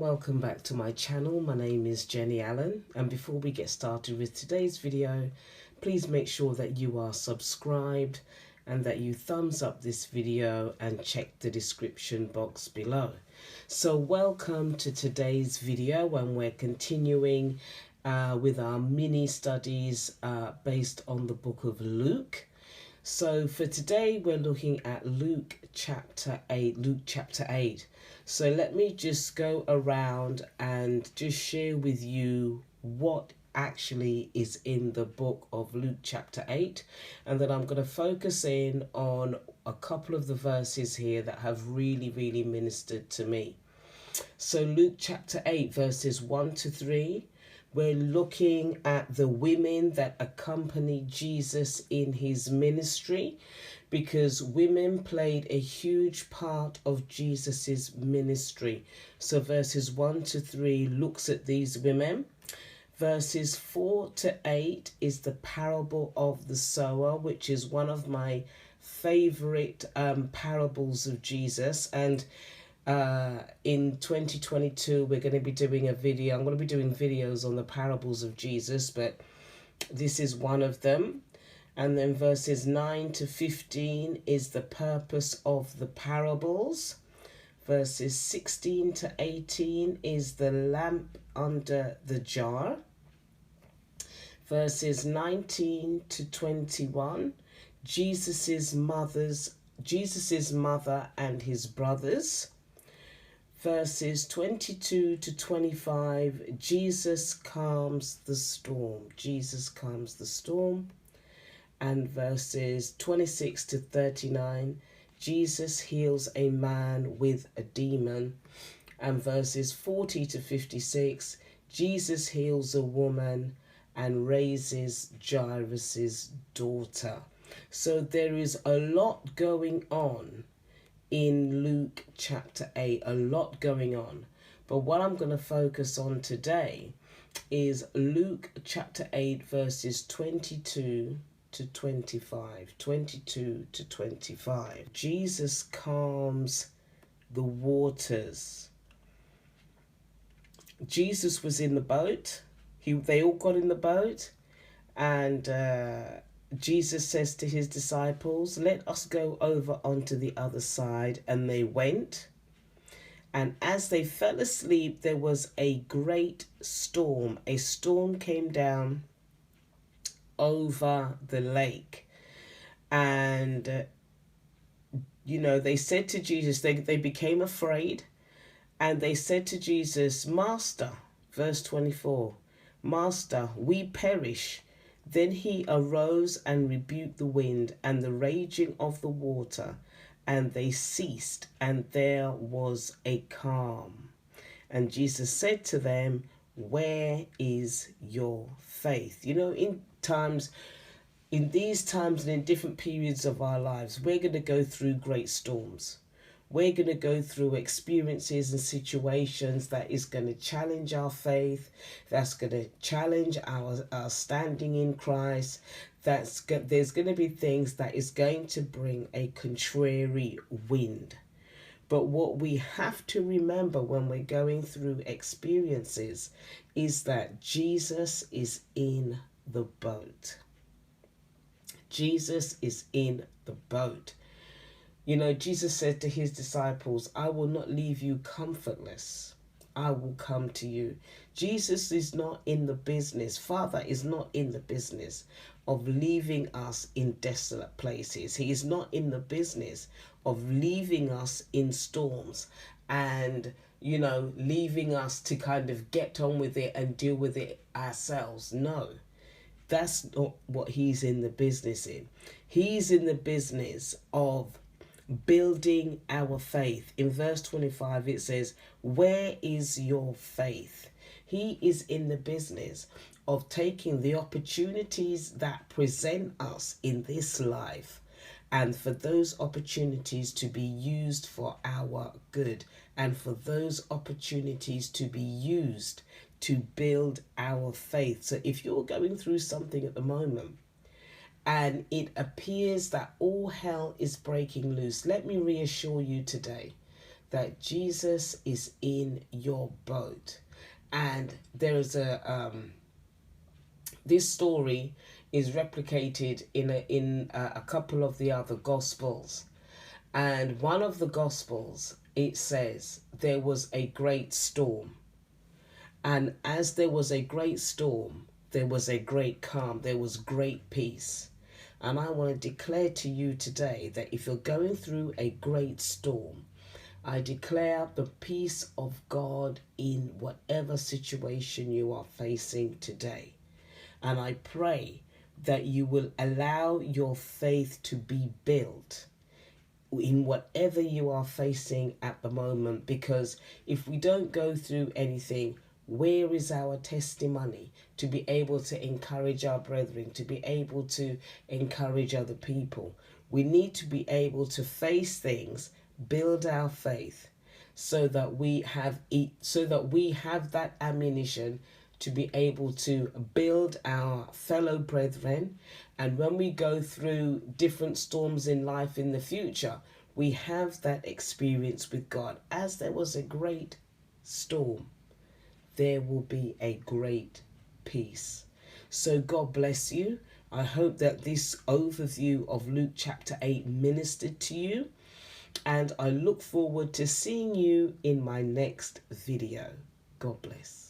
welcome back to my channel. My name is Jenny Allen, and before we get started with today's video, please make sure that you are subscribed and that you thumbs up this video and check the description box below. So welcome to today's video, and we're continuing with our mini studies based on the book of Luke. So for today we're looking at Luke chapter 8. So let me just go around and just share with you what actually is in the book of Luke chapter 8, and then I'm going to focus in on a couple of the verses here that have really ministered to me. So Luke chapter 8 verses 1 to 3, we're looking at the women that accompanied Jesus in his ministry, because women played a huge part of Jesus's ministry. So verses 1 to 3 looks at these women. Verses 4 to 8 is the parable of the sower, which is one of my favorite parables of Jesus. And in 2022 we're going to be doing a video. I'm going to be doing videos on the parables of Jesus, but this is one of them. And then verses 9 to 15 is the purpose of the parables. Verses 16 to 18 is the lamp under the jar. Verses 19 to 21, Jesus's mother and his brothers. Verses 22 to 25, Jesus calms the storm. Jesus calms the storm. And verses 26 to 39, Jesus heals a man with a demon. And verses 40 to 56, Jesus heals a woman and raises Jairus's daughter. So there is a lot going on in Luke chapter 8, a lot going on. But what I'm going to focus on today is Luke chapter 8 verses 22 to 25. 22 to 25. Jesus calms the waters. Jesus was in the boat. They all got in the boat, and Jesus says to his disciples, "Let us go over onto the other side." And they went. And as they fell asleep, there was a great storm. A storm came down over the lake. And, they said to Jesus, they became afraid. And they said to Jesus, "Master," verse 24, "Master, we perish." Then he arose and rebuked the wind and the raging of the water, and they ceased, and there was a calm. And Jesus said to them, "Where is your faith?" In these times and in different periods of our lives, we're going to go through great storms. We're going to go through experiences and situations that is going to challenge our faith, that's going to challenge our standing in Christ. There's going to be things that is going to bring a contrary wind. But what we have to remember when we're going through experiences is that Jesus is in the boat. Jesus is in the boat. Jesus said to his disciples, "I will not leave you comfortless. I will come to you." Jesus is not in the business. Father is not in the business of leaving us in desolate places. He is not in the business of leaving us in storms and, leaving us to kind of get on with it and deal with it ourselves. No, that's not what he's in the business in. He's in the business of building our faith. In verse 25 it says, "Where is your faith?" He is in the business of taking the opportunities that present us in this life, and for those opportunities to be used for our good, and for those opportunities to be used to build our faith. So if you're going through something at the moment and it appears that all hell is breaking loose, let me reassure you today that Jesus is in your boat. And there is this story is replicated in a couple of the other gospels. And one of the gospels, it says there was a great storm. And as there was a great storm, there was a great calm, there was great peace. And I want to declare to you today that if you're going through a great storm, I declare the peace of God in whatever situation you are facing today. And I pray that you will allow your faith to be built in whatever you are facing at the moment, because if we don't go through anything, where is our testimony to be able to encourage our brethren, to be able to encourage other people? We need to be able to face things, build our faith, so that we have that ammunition to be able to build our fellow brethren. And when we go through different storms in life in the future, we have that experience with God. As there was a great storm, there will be a great peace. So God bless you. I hope that this overview of Luke chapter 8 ministered to you. And I look forward to seeing you in my next video. God bless.